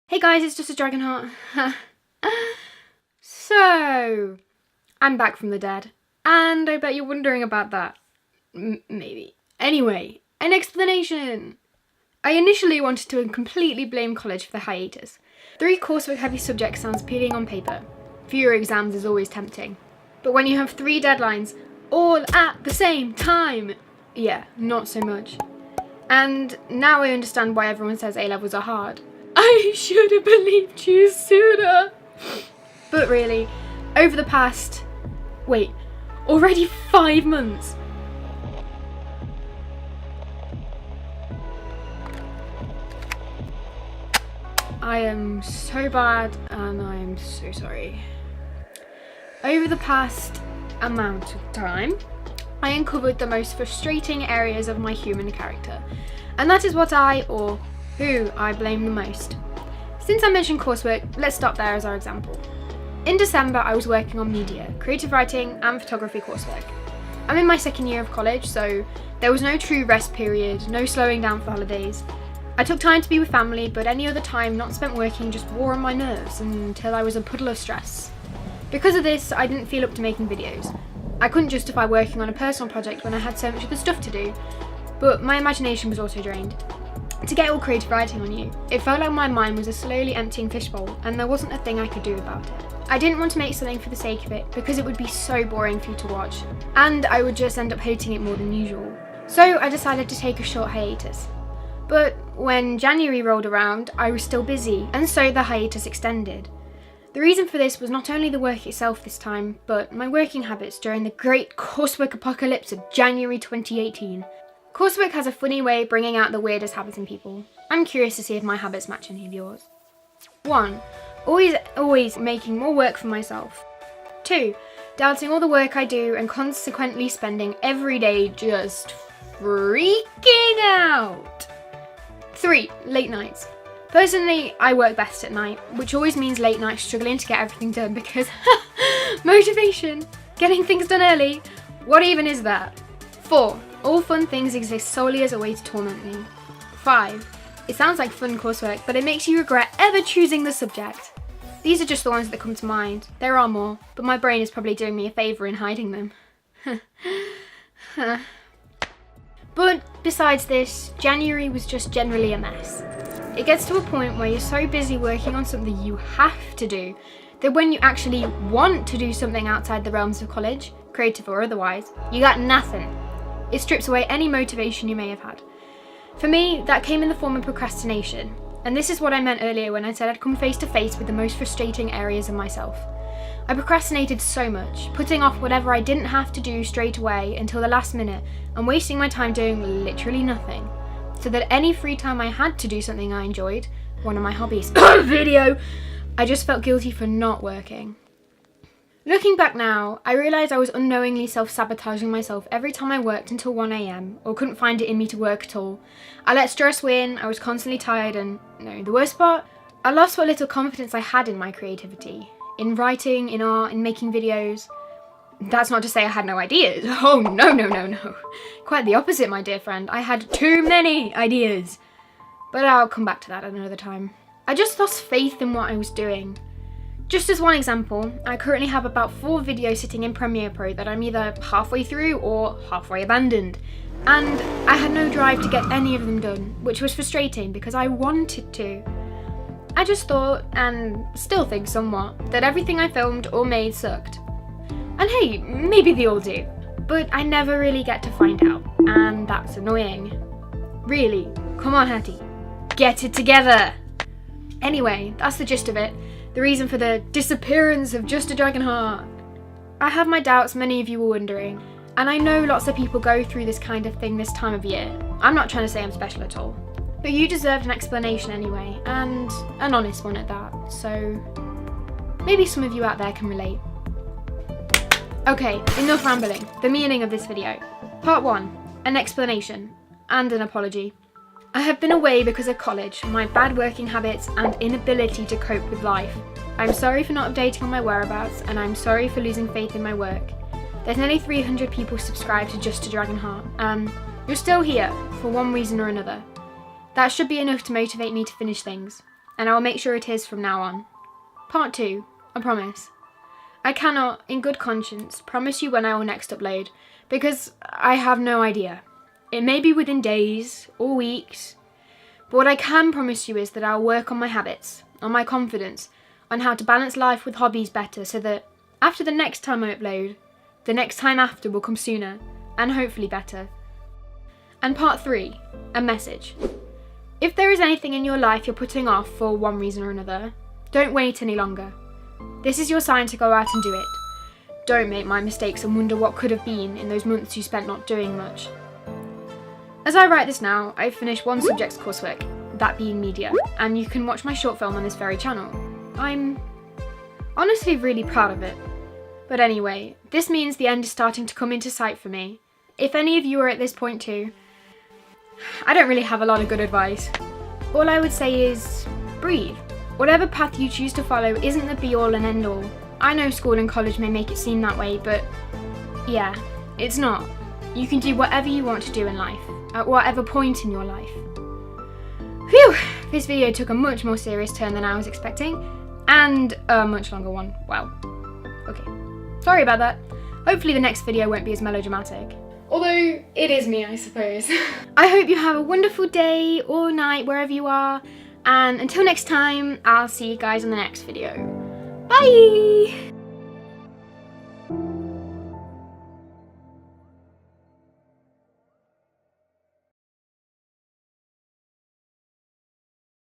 Hey guys, it's justadragonheart. So, I'm back from the dead, and I bet you're wondering about that. Maybe. Anyway, an explanation. I initially wanted to completely blame college for the hiatus. 3 coursework heavy subjects sounds appealing on paper. Fewer exams is always tempting. But when you have 3 deadlines all at the same time, yeah, not so much. And now I understand why everyone says A-levels are hard. I should have believed you sooner. But really, over the past, already 5 months. I am so bad and I am so sorry. Over the past amount of time, I uncovered the most frustrating areas of my human character. And that is what who I blame the most. Since I mentioned coursework, let's stop there as our example. In December, I was working on media, creative writing and photography coursework. I'm in my 2nd year of college, so there was no true rest period, no slowing down for holidays. I took time to be with family, but any other time not spent working just wore on my nerves until I was a puddle of stress. Because of this, I didn't feel up to making videos. I couldn't justify working on a personal project when I had so much other stuff to do, but my imagination was also drained. To get all creative writing on you, it felt like my mind was a slowly emptying fishbowl and there wasn't a thing I could do about it. I didn't want to make something for the sake of it because it would be so boring for you to watch, and I would just end up hating it more than usual. So I decided to take a short hiatus. But when January rolled around, I was still busy, and so the hiatus extended. The reason for this was not only the work itself this time, but my working habits during the great coursework apocalypse of January 2018. Coursework has a funny way of bringing out the weirdest habits in people. I'm curious to see if my habits match any of yours. 1. Always making more work for myself. 2. Doubting all the work I do and consequently spending every day just freaking out. 3. Late nights. Personally, I work best at night, which always means late nights struggling to get everything done because motivation, getting things done early, what even is that? 4. All fun things exist solely as a way to torment me. 5. It sounds like fun coursework, but it makes you regret ever choosing the subject. These are just the ones that come to mind. There are more, but my brain is probably doing me a favour in hiding them. But besides this, January was just generally a mess. It gets to a point where you're so busy working on something you have to do, that when you actually want to do something outside the realms of college, creative or otherwise, you got nothing. It strips away any motivation you may have had. For me, that came in the form of procrastination, and this is what I meant earlier when I said I'd come face to face with the most frustrating areas of myself. I procrastinated so much, putting off whatever I didn't have to do straight away until the last minute and wasting my time doing literally nothing, so that any free time I had to do something I enjoyed, one of my hobbies, video, I just felt guilty for not working. Looking back now, I realise I was unknowingly self-sabotaging myself every time I worked until 1 AM or couldn't find it in me to work at all. I let stress win, I was constantly tired, and the worst part? I lost what little confidence I had in my creativity. In writing, in art, in making videos. That's not to say I had no ideas. Oh no. Quite the opposite, my dear friend. I had too many ideas. But I'll come back to that another time. I just lost faith in what I was doing. Just as one example, I currently have about 4 videos sitting in Premiere Pro that I'm either halfway through or halfway abandoned. And I had no drive to get any of them done, which was frustrating because I wanted to. I just thought, and still think somewhat, that everything I filmed or made sucked. And hey, maybe they all do, but I never really get to find out, and that's annoying. Really, come on Hattie, get it together! Anyway, that's the gist of it. The reason for the disappearance of justadragonheart. I have my doubts, many of you were wondering, and I know lots of people go through this kind of thing this time of year. I'm not trying to say I'm special at all, but you deserved an explanation anyway, and an honest one at that, so maybe some of you out there can relate. Okay, enough rambling. The meaning of this video. Part 1, an explanation, and an apology. I have been away because of college, my bad working habits and inability to cope with life. I'm sorry for not updating on my whereabouts, and I'm sorry for losing faith in my work. There's nearly 300 people subscribed to justadragonheart, and you're still here for one reason or another. That should be enough to motivate me to finish things. and I will make sure it is from now on. Part 2, I promise. I cannot, in good conscience, promise you when I will next upload, because I have no idea. It may be within days or weeks, but what I can promise you is that I'll work on my habits, on my confidence, on how to balance life with hobbies better, so that after the next time I upload, the next time after will come sooner, and hopefully better. And part 3, a message. If there is anything in your life you're putting off for one reason or another, don't wait any longer. This is your sign to go out and do it. Don't make my mistakes and wonder what could have been in those months you spent not doing much. As I write this now, I've finished one subject's coursework, that being media, and you can watch my short film on this very channel. I'm honestly really proud of it. But anyway, this means the end is starting to come into sight for me. If any of you are at this point too, I don't really have a lot of good advice. All I would say is breathe. Whatever path you choose to follow isn't the be-all and end-all. I know school and college may make it seem that way, but yeah, it's not. You can do whatever you want to do in life, at whatever point in your life. Phew! This video took a much more serious turn than I was expecting, and a much longer one. Wow. Okay. Sorry about that. Hopefully the next video won't be as melodramatic. Although, it is me, I suppose. I hope you have a wonderful day or night wherever you are, and until next time, I'll see you guys in the next video. Bye!